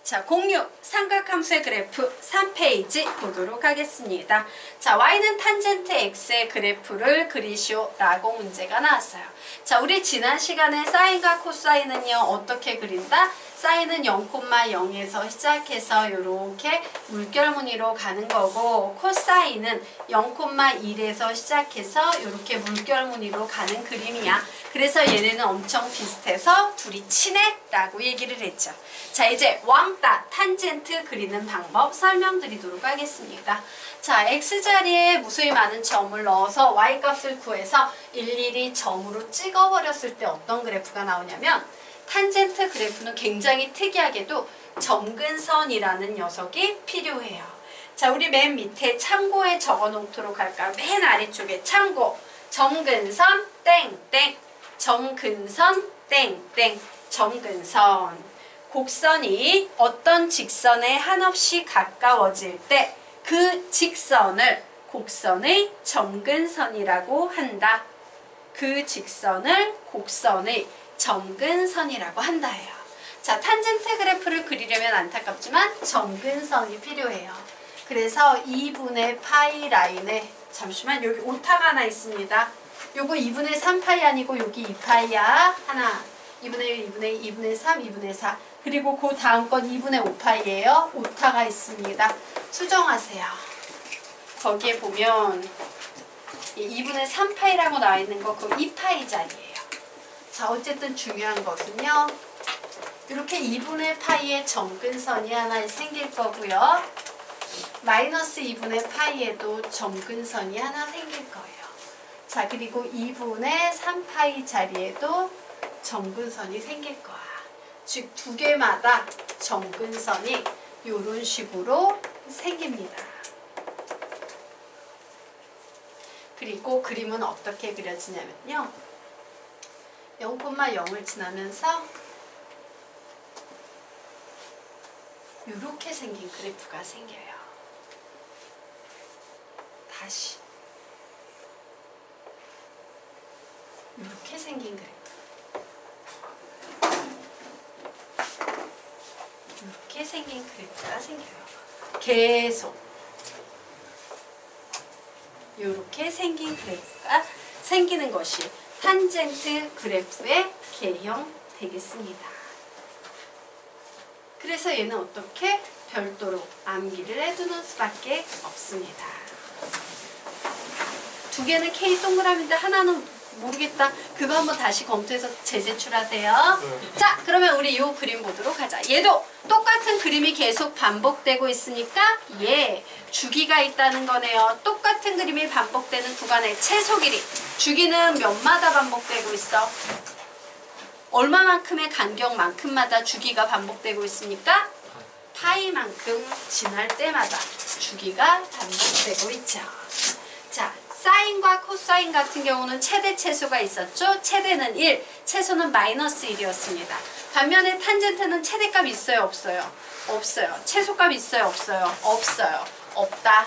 자, 06 삼각함수의 그래프 3페이지 보도록 하겠습니다. 자, y는 탄젠트 x의 그래프를 그리시오라고 문제가 나왔어요. 자, 우리 지난 시간에 사인과 코사인은요 어떻게 그린다? 사인은 0,0에서 시작해서 이렇게 물결무늬로 가는 거고, 코사인은 0,1에서 시작해서 이렇게 물결무늬로 가는 그림이야. 그래서 얘네는 엄청 비슷해서 둘이 친해 라고 얘기를 했죠. 자, 이제 왕따 탄젠트 그리는 방법 설명드리도록 하겠습니다. 자, x자리에 무수히 많은 점을 넣어서 y값을 구해서 일일이 점으로 찍어버렸을 때 어떤 그래프가 나오냐면, 탄젠트 그래프는 굉장히 특이하게도 점근선이라는 녀석이 필요해요. 자, 우리 맨 밑에 참고에 적어 놓도록 할까요? 맨 아래쪽에 참고, 점근선 땡땡, 점근선 땡땡, 점근선. 곡선이 어떤 직선에 한없이 가까워질 때 그 직선을 곡선의 점근선이라고 한다. 그 직선을 곡선의 점근선이라고 한다 해요. 자, 탄젠트 그래프를 그리려면 안타깝지만 점근선이 필요해요. 그래서 2분의 파이 라인에, 잠시만, 여기 오타가 하나 있습니다. 요거 2분의 3파이 아니고 여기 2파이야. 하나, 2분의 1, 2분의 2, 2분의 3, 2분의 4. 그리고 그 다음 건 2분의 5파이예요. 오타가 있습니다. 수정하세요. 거기에 보면 2분의 3파이라고 나와 있는 거 그 2파이 자리예요. 자, 어쨌든 중요한 것은요, 이렇게 2분의 파이의 점근선이 하나 생길 거고요, 마이너스 2분의 파이에도 점근선이 하나 생길 거예요. 자, 그리고 2분의 3파이 자리에도 점근선이 생길 거야. 즉, 두 개마다 점근선이 이런 식으로 생깁니다. 그리고 그림은 어떻게 그려지냐면요, 0,0을 지나면서 이렇게 생긴 그래프가 생겨요. 다시 이렇게 생긴 그래프, 이렇게 생긴 그래프가 생겨요. 계속 이렇게 생긴 그래프가 생기는 것이 탄젠트 그래프의 개형 되겠습니다. 그래서 얘는 어떻게 별도로 암기를 해두는 수밖에 없습니다. 두 개는 K 동그라미인데 하나는 모르겠다. 그거 한번 다시 검토해서 재제출하세요. 자, 그러면 우리 이 그림 보도록 하자. 얘도 똑같은 그림이 계속 반복되고 있으니까 주기가 있다는 거네요. 똑같은 그림이 반복되는 구간의 최소 길이. 주기는 몇마다 반복되고 있어? 얼마만큼의 간격만큼마다 주기가 반복되고 있습니까? 파이만큼 지날 때마다 주기가 반복되고 있죠. 자, 사인과 코사인 같은 경우는 최대 최소가 있었죠. 최대는 1, 최소는 마이너스 1이었습니다. 반면에 탄젠트는 최대값 있어요, 없어요? 없어요. 최소값 있어요, 없어요? 없어요. 없다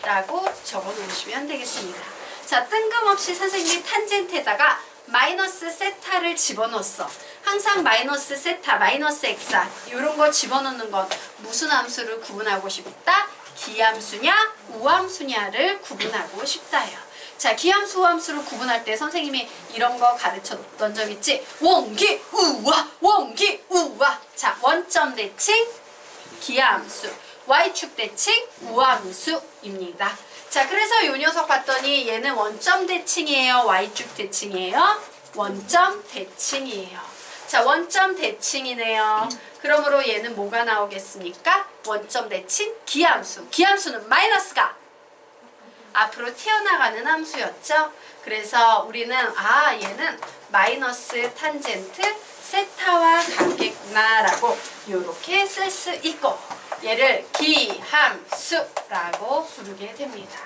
라고 적어 놓으시면 되겠습니다. 자, 뜬금없이 선생님이 탄젠트에다가 마이너스 세타를 집어넣었어. 항상 마이너스 세타, 마이너스 엑사 이런 거 집어넣는 건 무슨 함수를 구분하고 싶다? 기함수냐 우함수냐를 구분하고 싶다요. 자, 기함수 우함수를 구분할 때 선생님이 이런 거 가르쳤던 적 있지? 원기 우와, 원기 우와. 자, 원점 대칭 기함수, y축 대칭 우함수입니다. 자, 그래서 이 녀석 봤더니 얘는 원점 대칭이에요, y축 대칭이에요? 원점 대칭이에요. 자, 원점 대칭이네요. 그러므로 얘는 뭐가 나오겠습니까? 원점 대칭 기함수. 기함수는 마이너스가 앞으로 튀어나가는 함수였죠. 그래서 우리는 얘는 마이너스 탄젠트 세타와 같겠구나 라고 이렇게 쓸 수 있고, 얘를 기함수라고 부르게 됩니다.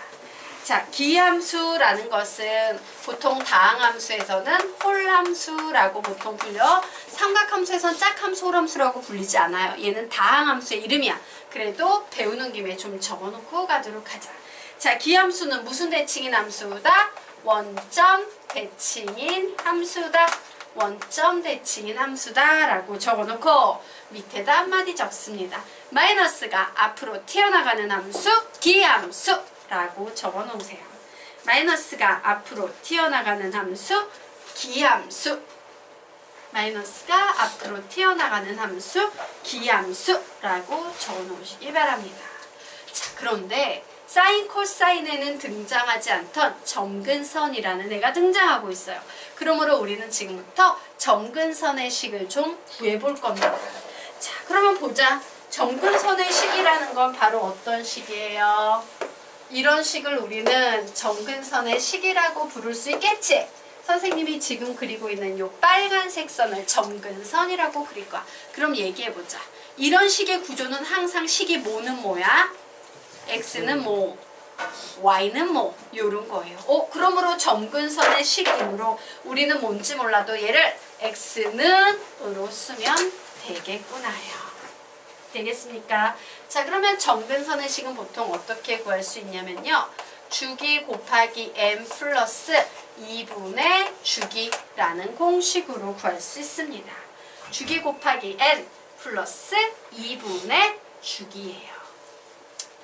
자, 기함수라는 것은 보통 다항함수에서는 홀함수라고 보통 불려, 삼각함수에서는 짝함수, 홀함수라고 불리지 않아요. 얘는 다항함수의 이름이야. 그래도 배우는 김에 좀 적어놓고 가도록 하자. 자, 기함수는 무슨 대칭인 함수다? 원점 대칭인 함수다 원점 대칭인 함수다 라고 적어놓고 밑에다 한마디 적습니다. 마이너스가 앞으로 튀어나가는 함수, 기함수 라고 적어놓으세요. 마이너스가 앞으로 튀어나가는 함수, 기함수. 마이너스가 앞으로 튀어나가는 함수, 기함수라고 적어놓으시기 바랍니다. 자, 그런데 사인, 코사인에는 등장하지 않던 점근선이라는 애가 등장하고 있어요. 그러므로 우리는 지금부터 점근선의 식을 좀 구해볼 겁니다. 자, 그러면 보자. 점근선의 식이라는 건 바로 어떤 식이에요? 이런 식을 우리는 점근선의 식이라고 부를 수 있겠지? 선생님이 지금 그리고 있는 이 빨간색 선을 점근선이라고 그릴 거야. 그럼 얘기해보자. 이런 식의 구조는 항상 식이 뭐는 뭐야? x는 뭐, y는 뭐, 요런 거예요. 그러므로 점근선의 식이므로 우리는 뭔지 몰라도 얘를 x는 으로 쓰면 되겠구나요. 되겠습니까? 자, 그러면 점근선의 식은 보통 어떻게 구할 수 있냐면요. 주기 곱하기 m 플러스 2분의 주기라는 공식으로 구할 수 있습니다. 주기 곱하기 n 플러스 2분의 주기예요.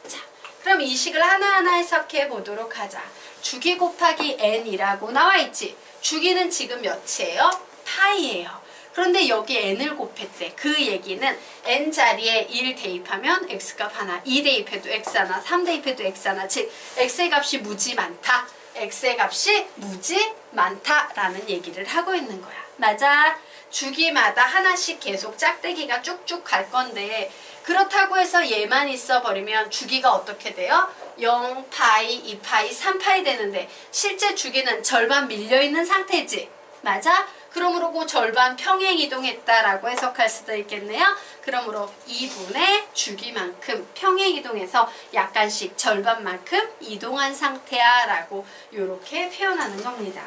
자, 그럼 이 식을 하나하나 해석해 보도록 하자. 주기 곱하기 n이라고 나와 있지. 주기는 지금 몇이에요? 파이예요. 그런데 여기 n을 곱했대. 그 얘기는 n 자리에 1 대입하면 x값 하나, 2 대입해도 x 하나, 3 대입해도 x 하나, 즉 x의 값이 무지 많다. x의 값이 무지 많다라는 얘기를 하고 있는 거야. 맞아. 주기마다 하나씩 계속 짝대기가 쭉쭉 갈 건데 그렇다고 해서 얘만 있어 버리면 주기가 어떻게 돼요? 0파이, 2파이, 3파이 되는데 실제 주기는 절반 밀려있는 상태지. 맞아? 그러므로 그 절반 평행 이동했다라고 해석할 수도 있겠네요. 그러므로 2분의 주기만큼 평행 이동해서 약간씩 절반만큼 이동한 상태야 라고 이렇게 표현하는 겁니다.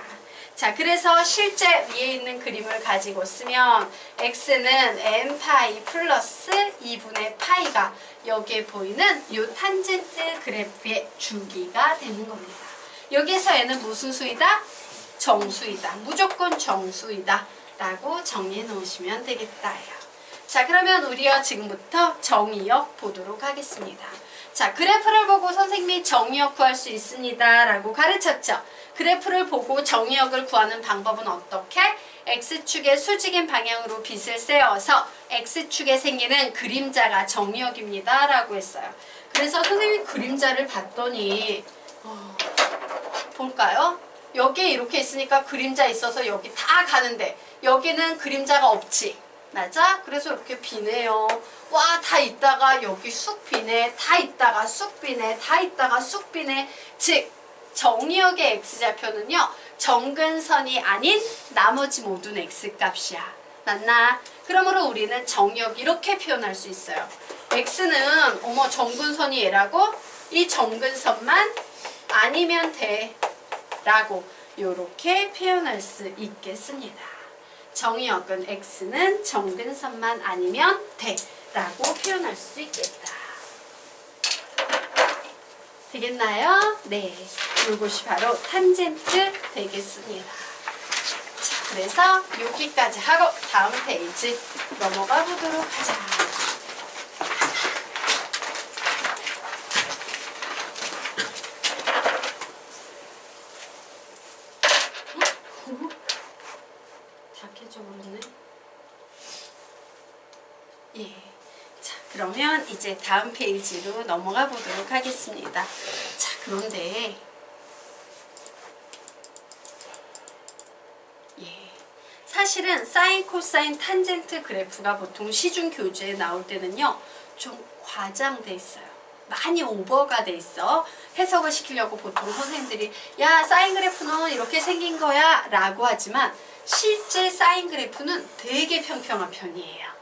자, 그래서 실제 위에 있는 그림을 가지고 쓰면 x는 n파이 플러스 2분의 파이가 여기에 보이는 이 탄젠트 그래프의 주기가 되는 겁니다. 여기에서 n은 무슨 수이다? 정수이다. 무조건 정수이다. 라고 정리해 놓으시면 되겠다요. 자, 그러면 우리가 지금부터 정의역 보도록 하겠습니다. 자, 그래프를 보고 선생님이 정의역 구할 수 있습니다. 라고 가르쳤죠. 그래프를 보고 정의역을 구하는 방법은 어떻게? X축의 수직인 방향으로 빗을 세워서 X축에 생기는 그림자가 정의역입니다. 라고 했어요. 그래서 선생님이 그림자를 봤더니 볼까요? 여기에 이렇게 있으니까 그림자 있어서 여기 다 가는데 여기는 그림자가 없지. 맞아? 그래서 이렇게 비네요. 와, 다 있다가 여기 쑥 비네. 다 있다가 쑥 비네. 다 있다가 쑥 비네. 즉 정의역의 x좌표는요. 정근선이 아닌 나머지 모든 x값이야. 맞나? 그러므로 우리는 정의역 이렇게 표현할 수 있어요. x는 정근선이 얘라고? 이 정근선만 아니면 돼. 라고 이렇게 표현할 수 있겠습니다. 정의역은 x는 정근선만 아니면 돼 라고 표현할 수 있겠다. 되겠나요? 네, 이것이 바로 탄젠트 되겠습니다. 자, 그래서 여기까지 하고 다음 페이지 넘어가 보도록 하자. 예. 자, 그러면 이제 다음 페이지로 넘어가 보도록 하겠습니다. 자, 그런데 사실은 사인, 코사인, 탄젠트 그래프가 보통 시중 교재에 나올 때는요, 좀 과장돼 있어요. 많이 오버가 돼 있어. 해석을 시키려고 보통 선생님들이 야, 사인 그래프는 이렇게 생긴 거야 라고 하지만 실제 사인 그래프는 되게 평평한 편이에요.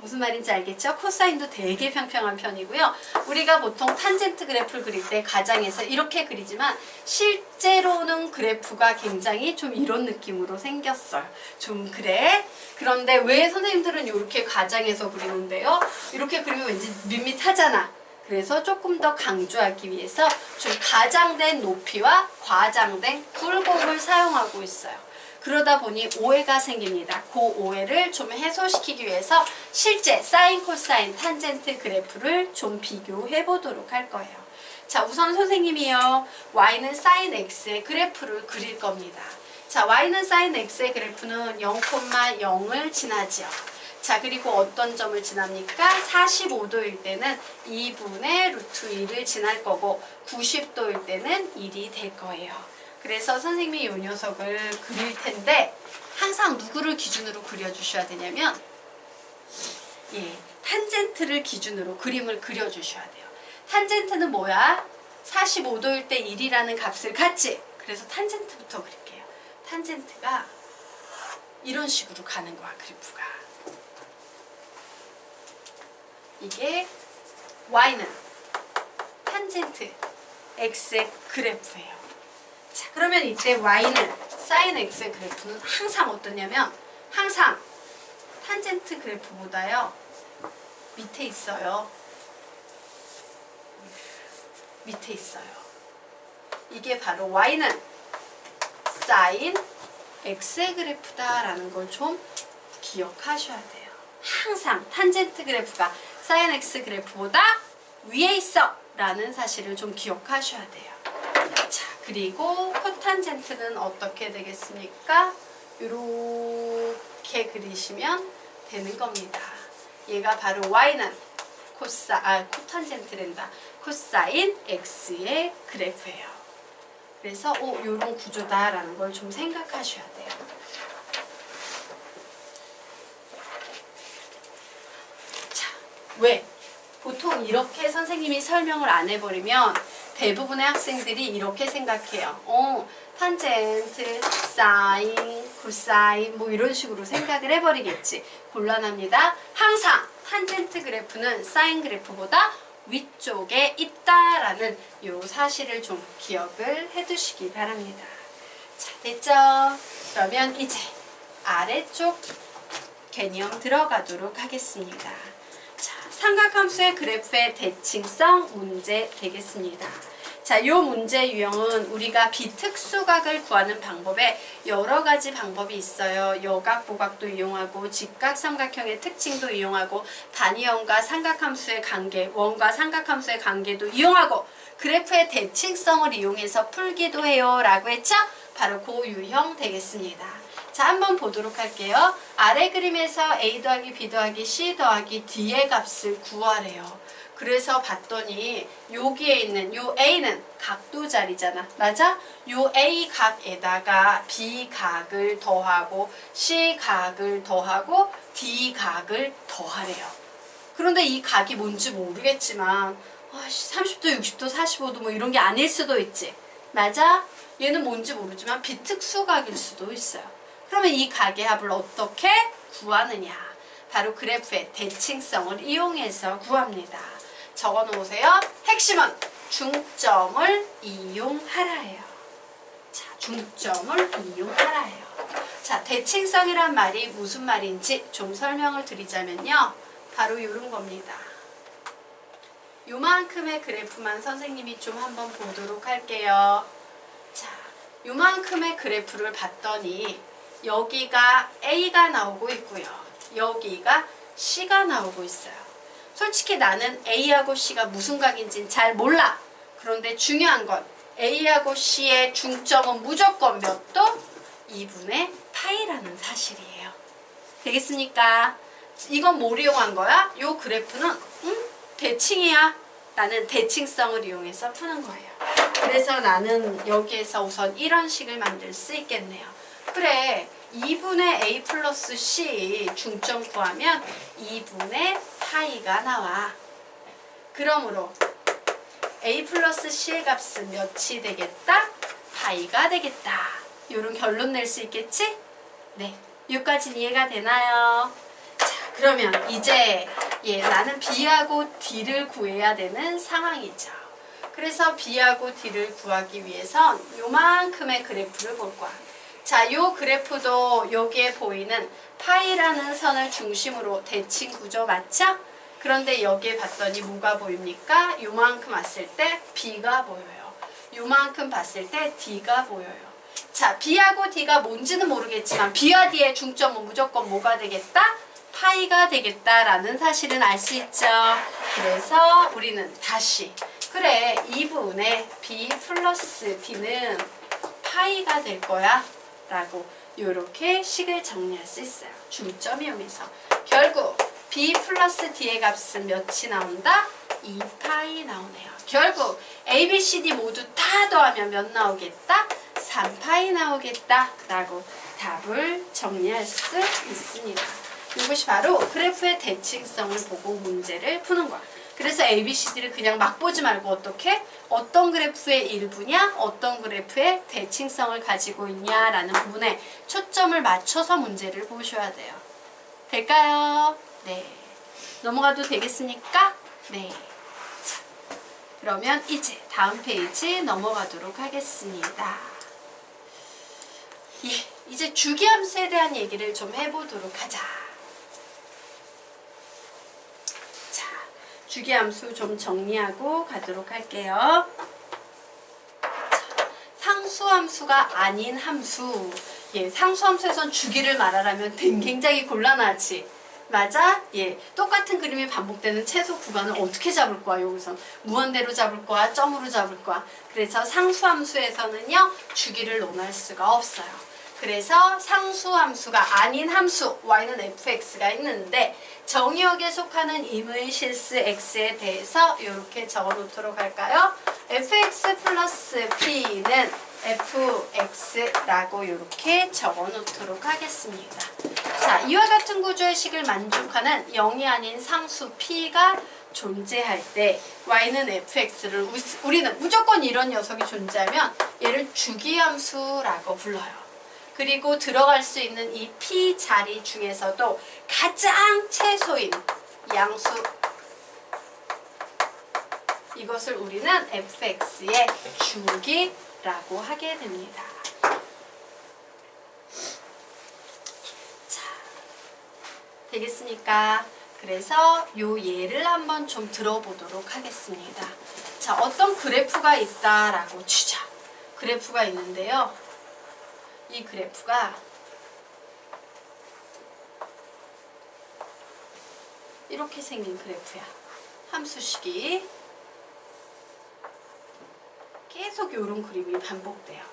무슨 말인지 알겠죠? 코사인도 되게 평평한 편이고요. 우리가 보통 탄젠트 그래프를 그릴 때 가장해서 이렇게 그리지만 실제로는 그래프가 굉장히 좀 이런 느낌으로 생겼어요. 좀 그래? 그런데 왜 선생님들은 이렇게 가장해서 그리는데요? 이렇게 그리면 왠지 밋밋하잖아. 그래서 조금 더 강조하기 위해서 좀 가장된 높이와 과장된 굴곡을 사용하고 있어요. 그러다 보니 오해가 생깁니다. 그 오해를 좀 해소시키기 위해서 실제 사인, 코사인, 탄젠트 그래프를 좀 비교해 보도록 할 거예요. 자, 우선 선생님이요. y는 사인 x의 그래프를 그릴 겁니다. 자, y는 사인 x의 그래프는 0,0을 지나죠. 자, 그리고 어떤 점을 지납니까? 45도일 때는 2분의 루트 2를 지날 거고 90도일 때는 1이 될 거예요. 그래서 선생님이 이 녀석을 그릴 텐데 항상 누구를 기준으로 그려주셔야 되냐면 탄젠트를 기준으로 그림을 그려주셔야 돼요. 탄젠트는 뭐야? 45도일 때 1이라는 값을 갖지? 그래서 탄젠트부터 그릴게요. 탄젠트가 이런 식으로 가는 거야, 그래프가. 이게 y는 탄젠트 x의 그래프예요. 자, 그러면 이때 y는 사인 x의 그래프는 항상 어떠냐면 항상 탄젠트 그래프보다요 밑에 있어요. 밑에 있어요. 이게 바로 y는 사인 x의 그래프다라는 걸 좀 기억하셔야 돼요. 항상 탄젠트 그래프가 사인 x 그래프보다 위에 있어 라는 사실을 좀 기억하셔야 돼요. 자, 그리고 코탄젠트는 어떻게 되겠습니까? 이렇게 그리시면 되는 겁니다. 얘가 바로 y는 코탄젠트랜다. 코사인 x의 그래프예요. 그래서 이런 구조다라는 걸 좀 생각하셔야 돼요. 자, 왜? 보통 이렇게 선생님이 설명을 안 해버리면 대부분의 학생들이 이렇게 생각해요. 탄젠트, 사인, 코사인 뭐 이런 식으로 생각을 해버리겠지. 곤란합니다. 항상 탄젠트 그래프는 사인 그래프보다 위쪽에 있다라는 이 사실을 좀 기억을 해두시기 바랍니다. 자, 됐죠? 그러면 이제 아래쪽 개념 들어가도록 하겠습니다. 자, 삼각함수의 그래프의 대칭성 문제 되겠습니다. 자, 이 문제 유형은 우리가 비특수각을 구하는 방법에 여러 가지 방법이 있어요. 여각, 보각도 이용하고 직각 삼각형의 특징도 이용하고 단위형과 삼각함수의 관계, 원과 삼각함수의 관계도 이용하고 그래프의 대칭성을 이용해서 풀기도 해요 라고 했죠? 바로 그 유형 되겠습니다. 자, 한번 보도록 할게요. 아래 그림에서 a 더하기 b 더하기 c 더하기 d의 값을 구하래요. 그래서 봤더니 여기에 있는 요 a는 각도 자리잖아. 맞아? 요 a 각에다가 b 각을 더하고 c 각을 더하고 d 각을 더하래요. 그런데 이 각이 뭔지 모르겠지만 30도, 60도, 45도 뭐 이런 게 아닐 수도 있지. 맞아? 얘는 뭔지 모르지만 비특수각일 수도 있어요. 그러면 이 각의 합을 어떻게 구하느냐? 바로 그래프의 대칭성을 이용해서 구합니다. 적어 놓으세요. 핵심은 중점을 이용하라예요. 자, 중점을 이용하라예요. 자, 대칭성이란 말이 무슨 말인지 좀 설명을 드리자면요. 바로 이런 겁니다. 요만큼의 그래프만 선생님이 좀 한번 보도록 할게요. 자, 요만큼의 그래프를 봤더니 여기가 A가 나오고 있고요. 여기가 C가 나오고 있어요. 솔직히 나는 A하고 C가 무슨 각인지는 잘 몰라. 그런데 중요한 건 A하고 C의 중점은 무조건 몇 도? 2분의 파이라는 사실이에요. 되겠습니까? 이건 뭘 이용한 거야? 요 그래프는 대칭이야. 나는 대칭성을 이용해서 푸는 거예요. 그래서 나는 여기에서 우선 이런 식을 만들 수 있겠네요. 그래, 2분의 a 플러스 c 중점 구하면 2분의 파이가 나와. 그러므로 a 플러스 c의 값은 몇이 되겠다? 파이가 되겠다. 이런 결론 낼 수 있겠지? 네, 여기까지는 이해가 되나요? 자, 그러면 이제 나는 b하고 d를 구해야 되는 상황이죠. 그래서 b하고 d를 구하기 위해선 요만큼의 그래프를 볼 거야. 자, 요 그래프도 여기에 보이는 파이라는 선을 중심으로 대칭 구조 맞죠? 그런데 여기에 봤더니 뭐가 보입니까? 요만큼 왔을 때 b가 보여요. 요만큼 봤을 때 d가 보여요. 자, B하고 D가 뭔지는 모르겠지만 B와 D의 중점은 무조건 뭐가 되겠다? 파이가 되겠다라는 사실은 알 수 있죠. 그래서 우리는 다시 그래 2분의 B 플러스 D는 파이가 될 거야 라고 이렇게 식을 정리할 수 있어요. 중점 이용해서 결국 B 플러스 D의 값은 몇이 나온다? 2파이 나오네요. 결국 A, B, C, D 모두 다 더하면 몇 나오겠다? 3파이 나오겠다 라고 답을 정리할 수 있습니다. 이것이 바로 그래프의 대칭성을 보고 문제를 푸는 거야. 그래서 A, B, C, D를 그냥 막 보지 말고 어떻게? 어떤 그래프의 일부냐? 어떤 그래프의 대칭성을 가지고 있냐라는 부분에 초점을 맞춰서 문제를 보셔야 돼요. 될까요? 네. 넘어가도 되겠습니까? 네. 자, 그러면 이제 다음 페이지 넘어가도록 하겠습니다. 예, 이제 주기함수에 대한 얘기를 좀 해보도록 하자. 자, 주기함수 좀 정리하고 가도록 할게요. 자, 상수함수가 아닌 함수. 예, 상수함수에선 주기를 말하라면 굉장히 곤란하지. 맞아? 예, 똑같은 그림이 반복되는 최소 구간을 어떻게 잡을 거야? 여기서 무한대로 잡을 거야? 점으로 잡을 거야? 그래서 상수함수에서는요, 주기를 논할 수가 없어요. 그래서 상수함수가 아닌 함수 y는 fx가 있는데 정의역에 속하는 임의실수 x에 대해서 이렇게 적어놓도록 할까요? fx 플러스 p는 fx라고 이렇게 적어놓도록 하겠습니다. 자, 이와 같은 구조의 식을 만족하는 0이 아닌 상수 p가 존재할 때 y는 fx를 우리는 무조건 이런 녀석이 존재하면 얘를 주기함수라고 불러요. 그리고 들어갈 수 있는 이 P 자리 중에서도 가장 최소인 양수 이것을 우리는 fx의 주기라고 하게 됩니다. 자, 되겠습니까? 그래서 요 예를 한번 좀 들어보도록 하겠습니다. 자, 어떤 그래프가 있다라고 치자. 그래프가 있는데요. 이 그래프가 이렇게 생긴 그래프야. 함수식이 계속 이런 그림이 반복돼요.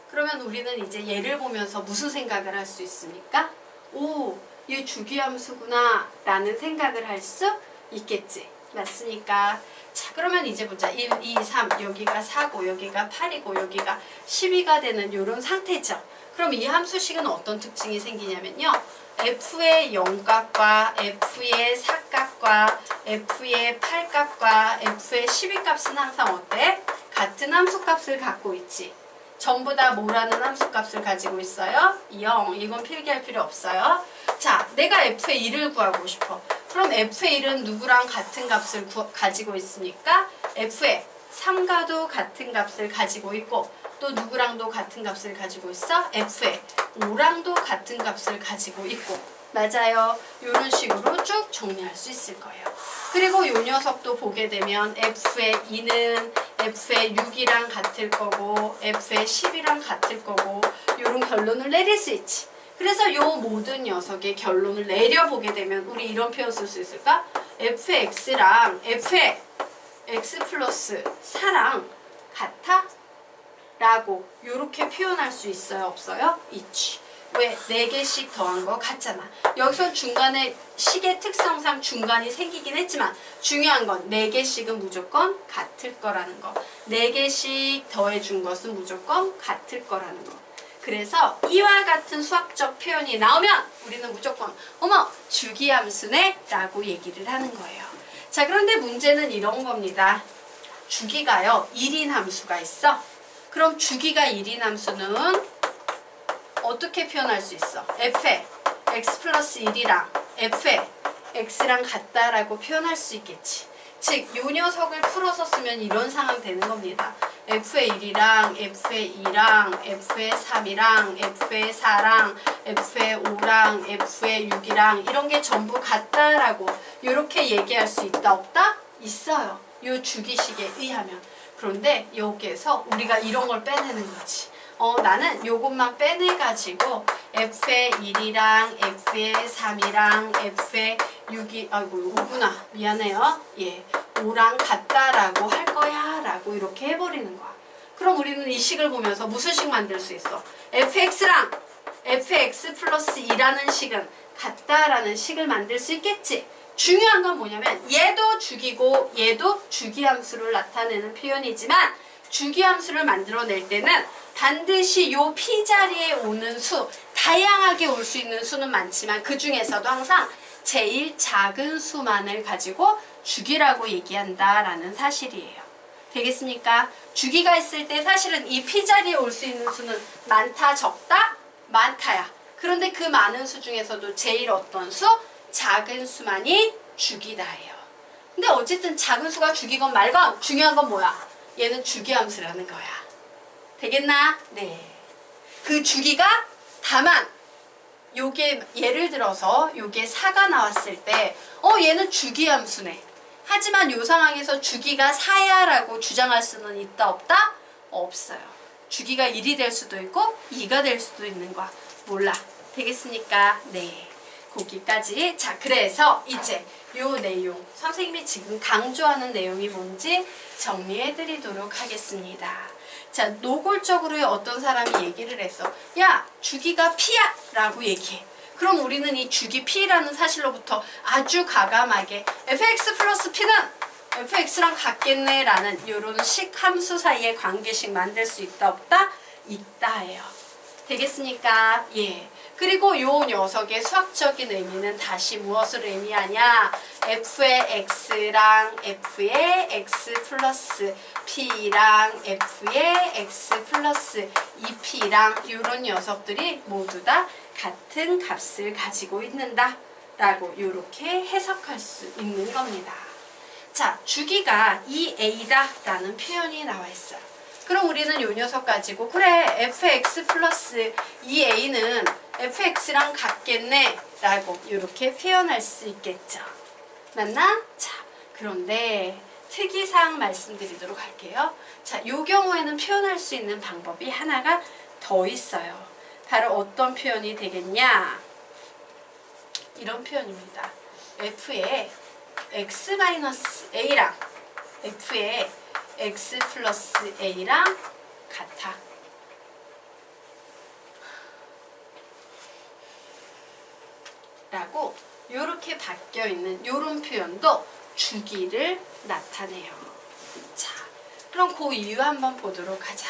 그러면 우리는 이제 얘를 보면서 무슨 생각을 할 수 있습니까? 오, 얘 주기함수구나 라는 생각을 할 수 있겠지. 맞습니까? 자, 그러면 이제 보자. 1, 2, 3 여기가 4고 여기가 8이고 여기가 12가 되는 이런 상태죠. 그럼 이 함수식은 어떤 특징이 생기냐면요. f의 0값과 f의 4값과 f의 8값과 f의 12값은 항상 어때? 같은 함수값을 갖고 있지. 전부 다 뭐라는 함수값을 가지고 있어요? 0. 이건 필기할 필요 없어요. 자, 내가 f의 1을 구하고 싶어. 그럼 f의 1은 누구랑 같은 값을 가지고 있습니까? f의 3가도 같은 값을 가지고 있고 또 누구랑도 같은 값을 가지고 있어? f의 5랑도 같은 값을 가지고 있고 맞아요. 이런 식으로 쭉 정리할 수 있을 거예요. 그리고 이 녀석도 보게 되면 f의 2는 f의 6이랑 같을 거고 f의 10이랑 같을 거고 이런 결론을 내릴 수 있지. 그래서 이 모든 녀석의 결론을 내려보게 되면 우리 이런 표현 쓸 수 있을까? f의 x랑 f의 x 플러스 4랑 같아? 라고 이렇게 표현할 수 있어요? 없어요? 있지. 왜? 4개씩 더한 거 같잖아. 여기서 중간에 식의 특성상 중간이 생기긴 했지만 중요한 건 4개씩은 무조건 같을 거라는 거. 4개씩 더해준 것은 무조건 같을 거라는 거. 그래서 이와 같은 수학적 표현이 나오면 우리는 무조건 어머 주기함수네 라고 얘기를 하는 거예요. 자, 그런데 문제는 이런 겁니다. 주기가요 1인 함수가 있어. 그럼 주기가 1인 함수는 어떻게 표현할 수 있어? f의 x 플러스 1이랑 f의 x랑 같다라고 표현할 수 있겠지. 즉, 요 녀석을 풀어서 쓰면 이런 상황 되는 겁니다. f의 1이랑 f의 2랑 f의 3이랑 f의 4랑 f의 5랑 f의 6이랑 이런 게 전부 같다라고 이렇게 얘기할 수 있다 없다? 있어요. 요 주기식에 의하면. 그런데 여기에서 우리가 이런 걸 빼내는 거지. 나는 요것만 빼내가지고 F의 1이랑 F의 3이랑 F의 6이 아이고 요거구나 미안해요. 예, 5랑 같다라고 할 거야 라고 이렇게 해버리는 거야. 그럼 우리는 이 식을 보면서 무슨 식 만들 수 있어? fx랑 fx 플러스 2라는 식은 같다라는 식을 만들 수 있겠지. 중요한 건 뭐냐면 얘도 주기고 얘도 주기함수를 나타내는 표현이지만 주기함수를 만들어낼 때는 반드시 요 p자리에 오는 수, 다양하게 올 수 있는 수는 많지만 그 중에서도 항상 제일 작은 수만을 가지고 주기라고 얘기한다라는 사실이에요. 되겠습니까? 주기가 있을 때 사실은 이 p자리에 올 수 있는 수는 많다, 적다? 많다야. 그런데 그 많은 수 중에서도 제일 어떤 수? 작은 수만이 주기다예요. 근데 어쨌든 작은 수가 주기건 말건 중요한 건 뭐야? 얘는 주기함수라는 거야. 되겠나? 네. 그 주기가 다만 요게 예를 들어서 요게 4가 나왔을 때 얘는 주기함수네. 하지만 요 상황에서 주기가 4야 라고 주장할 수는 있다 없다? 없어요. 주기가 1이 될 수도 있고 2가 될 수도 있는 거야. 몰라. 되겠습니까? 네. 거기까지. 자, 그래서 이제 요 내용 선생님이 지금 강조하는 내용이 뭔지 정리해 드리도록 하겠습니다. 자, 노골적으로 어떤 사람이 얘기를 했어. 야, 주기가 p야 라고 얘기해. 그럼 우리는 이 주기 p라는 사실로부터 아주 과감하게 fx 플러스 p는 fx랑 같겠네 라는 이런 식 함수 사이의 관계식 만들 수 있다 없다? 있다예요. 되겠습니까? 예. 그리고 요 녀석의 수학적인 의미는 다시 무엇을 의미하냐? f의 x랑 f의 x 플러스 p랑 f의 x 플러스 2p랑 이런 녀석들이 모두 다 같은 값을 가지고 있는다 라고 이렇게 해석할 수 있는 겁니다. 자, 주기가 2a다 라는 표현이 나와 있어요. 그럼 우리는 요 녀석 가지고 그래 fx 플러스 2a는 fx랑 같겠네 라고 이렇게 표현할 수 있겠죠. 맞나? 자, 그런데 특이사항 말씀드리도록 할게요. 자, 요 경우에는 표현할 수 있는 방법이 하나가 더 있어요. 바로 어떤 표현이 되겠냐? 이런 표현입니다. f의 x-a랑 f의 x 플러스 a랑 같아. 라고 요렇게 바뀌어 있는 요런 표현도 주기를 나타내요. 자, 그럼 그 이유 한번 보도록 하자.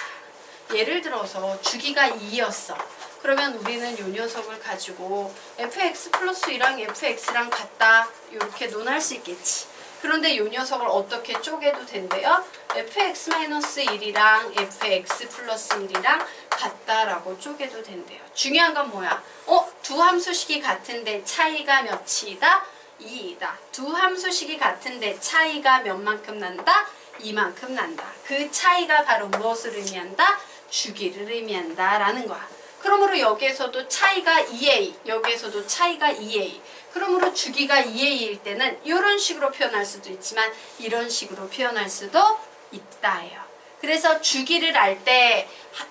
예를 들어서 주기가 2였어. 그러면 우리는 요 녀석을 가지고 fx 플러스 2랑 fx랑 같다 이렇게 논할 수 있겠지. 그런데 요 녀석을 어떻게 쪼개도 된대요? fx-1이랑 fx 플러스 1이랑 같다라고 쪼개도 된대요. 중요한 건 뭐야? 두 함수식이 같은데 차이가 몇이다? 2이다. 두 함수식이 같은데 차이가 몇만큼 난다? 이만큼 난다. 그 차이가 바로 무엇을 의미한다? 주기를 의미한다 라는 거야. 그러므로 여기에서도 차이가 2a, 여기에서도 차이가 2a. 그러므로 주기가 2a일 때는 이런 식으로 표현할 수도 있지만 이런 식으로 표현할 수도 있다예요. 그래서 주기를 알 때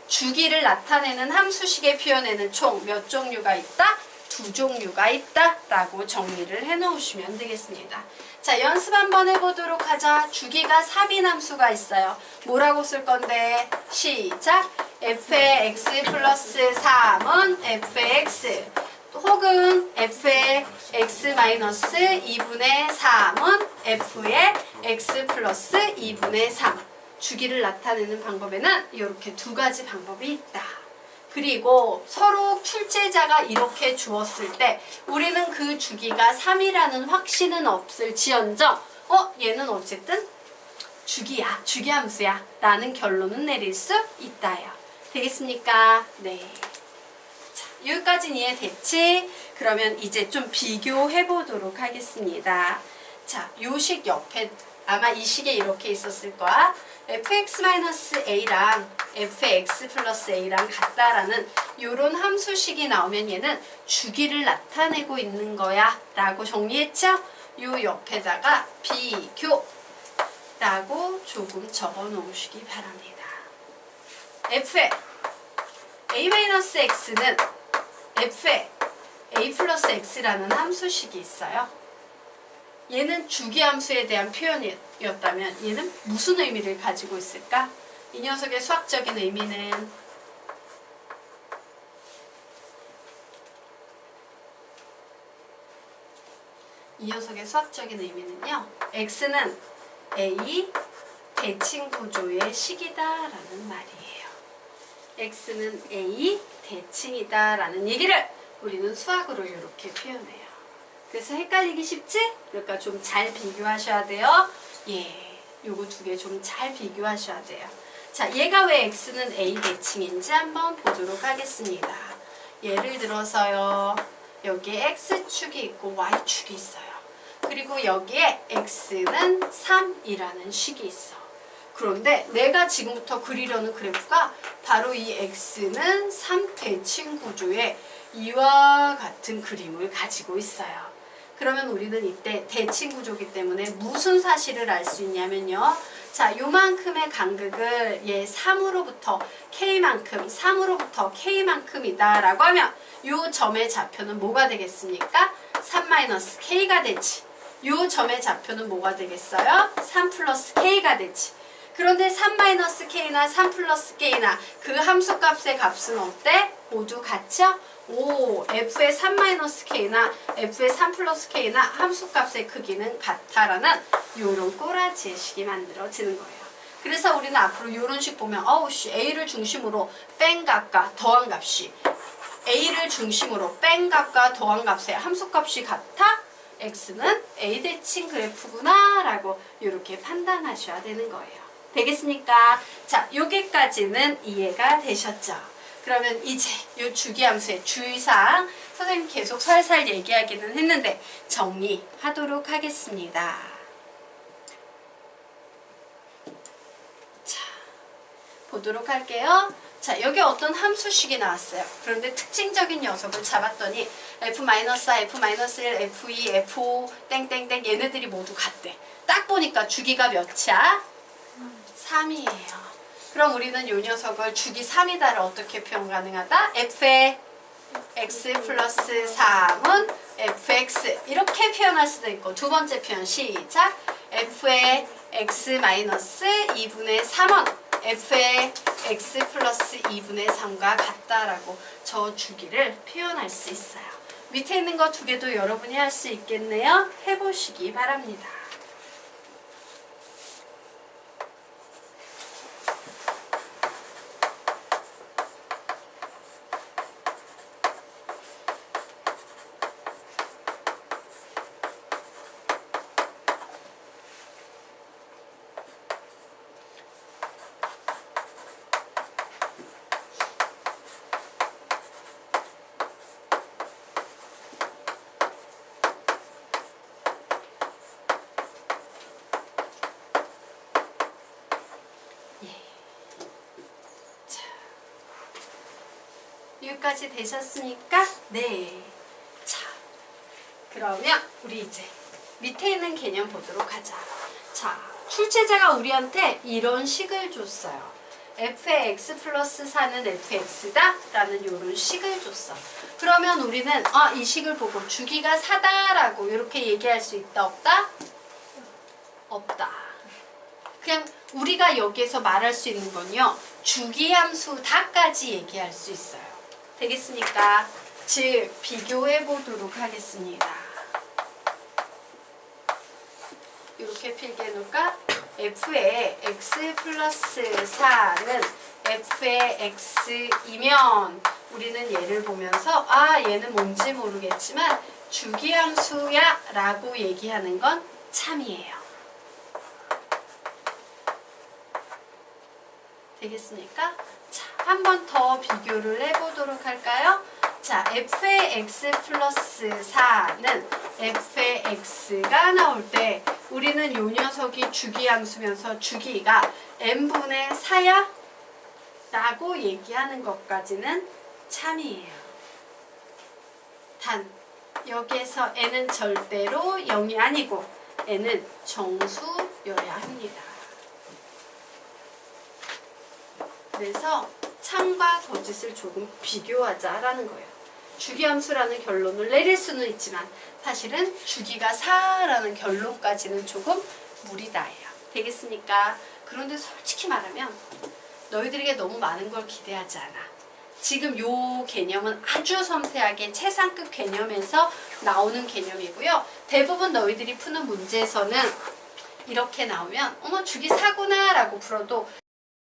주기를 나타내는 함수식의 표현에는 총 몇 종류가 있다? 2종류가 있다 라고 정리를 해 놓으시면 되겠습니다. 자, 연습 한번 해보도록 하자. 주기가 3인 함수가 있어요. 뭐라고 쓸 건데? 시작! f의 x 플러스 3은 f의 x 혹은 f의 x 마이너스 2분의 3은 f의 x 플러스 2분의 3 주기를 나타내는 방법에는 이렇게 두 가지 방법이 있다. 그리고 서로 출제자가 이렇게 주었을 때 우리는 그 주기가 3이라는 확신은 없을지언정 얘는 어쨌든 주기야, 주기함수야 라는 결론은 내릴 수 있다요. 되겠습니까? 네. 자, 여기까지는 이해됐지? 그러면 이제 좀 비교해 보도록 하겠습니다. 자, 요 식 옆에 아마 이 식에 이렇게 있었을 거야. fx-a랑 fx 플러스 a랑 같다라는 요런 함수식이 나오면 얘는 주기를 나타내고 있는 거야 라고 정리했죠? 요 옆에다가 비교 라고 조금 적어 놓으시기 바랍니다. f의 a-x는 f에 a 플러스 x라는 함수식이 있어요. 얘는 주기함수에 대한 표현이었다면 얘는 무슨 의미를 가지고 있을까? 이 녀석의 수학적인 의미는 x는 a 대칭 구조의 식이다라는 말이에요. x는 a 대칭이다라는 얘기를 우리는 수학으로 이렇게 표현해요. 그래서 헷갈리기 쉽지? 그러니까 좀 잘 비교하셔야 돼요. 예, 요거 두 개 좀 잘 비교하셔야 돼요. 자, 얘가 왜 x는 a 대칭인지 한번 보도록 하겠습니다. 예를 들어서요. 여기에 x축이 있고 y축이 있어요. 그리고 여기에 x는 3이라는 식이 있어. 그런데 내가 지금부터 그리려는 그래프가 바로 이 x는 3 대칭 구조의 이와 같은 그림을 가지고 있어요. 그러면 우리는 이때 대칭 구조이기 때문에 무슨 사실을 알 수 있냐면요. 자, 요만큼의 간극을 얘 3으로부터 K만큼, 3으로부터 K만큼이다 라고 하면 요 점의 좌표는 뭐가 되겠습니까? 3-K가 되지. 요 점의 좌표는 뭐가 되겠어요? 3 플러스 K가 되지. 그런데 3-K나 3 플러스 K나 그 함수값의 값은 어때? 모두 같죠? 오, f의 3-K나 f의 3 플러스 K나 함수값의 크기는 같다라는 요런 꼬라지의 식이 만들어지는 거예요. 그래서 우리는 앞으로 요런 식 보면 A를 중심으로 뺀 값과 더한 값이 A를 중심으로 뺀 값과 더한 값의 함수값이 같아? X는 A 대칭 그래프구나 라고 이렇게 판단하셔야 되는 거예요. 되겠습니까? 자, 여기까지는 이해가 되셨죠? 그러면 이제 이 주기함수의 주의사항 선생님 계속 살살 얘기하기는 했는데 정리하도록 하겠습니다. 자, 보도록 할게요. 자, 여기 어떤 함수식이 나왔어요. 그런데 특징적인 녀석을 잡았더니 F-4, F-1, F2, F5, 땡땡땡 얘네들이 모두 같대. 딱 보니까 주기가 몇이야? 3이에요. 그럼 우리는 이 녀석을 주기 3이다를 어떻게 표현 가능하다? f의 x 플러스 3은 fx 이렇게 표현할 수도 있고 두 번째 표현 시작! f의 x 마이너스 2분의 3은 f의 x 플러스 2분의 3과 같다라고 저 주기를 표현할 수 있어요. 밑에 있는 거 두 개도 여러분이 할 수 있겠네요. 해보시기 바랍니다. 여기까지 되셨습니까? 네. 자, 그러면 우리 이제 밑에 있는 개념 보도록 하자. 자, 출제자가 우리한테 이런 식을 줬어요. f의 x 플러스 4는 fx다 라는 이런 식을 줬어. 그러면 우리는 이 식을 보고 주기가 4다라고 이렇게 얘기할 수 있다 없다? 없다. 그냥 우리가 여기에서 말할 수 있는 건요. 주기함수 다까지 얘기할 수 있어요. 되겠습니까? 즉 비교해 보도록 하겠습니다. 이렇게 필기해 놓을까? f의 x 플러스 4는 f의 x이면 우리는 얘를 보면서 얘는 뭔지 모르겠지만 주기함수야 라고 얘기하는 건 참이에요. 되겠습니까? 자, 한 번 더 비교를 해보도록 할까요? 자, f의 x 플러스 4는 f의 x가 나올 때 우리는 요 녀석이 주기함수면서 주기가 n분의 4야? 라고 얘기하는 것까지는 참이에요. 단, 여기에서 n은 절대로 0이 아니고 n은 정수여야 합니다. 그래서 창과 거짓을 조금 비교하자라는 거예요. 주기함수라는 결론을 내릴 수는 있지만 사실은 주기가 4라는 결론까지는 조금 무리다예요. 되겠습니까? 그런데 솔직히 말하면 너희들에게 너무 많은 걸 기대하지 않아. 지금 요 개념은 아주 섬세하게 최상급 개념에서 나오는 개념이고요. 대부분 너희들이 푸는 문제에서는 이렇게 나오면 어머 주기 4구나 라고 풀어도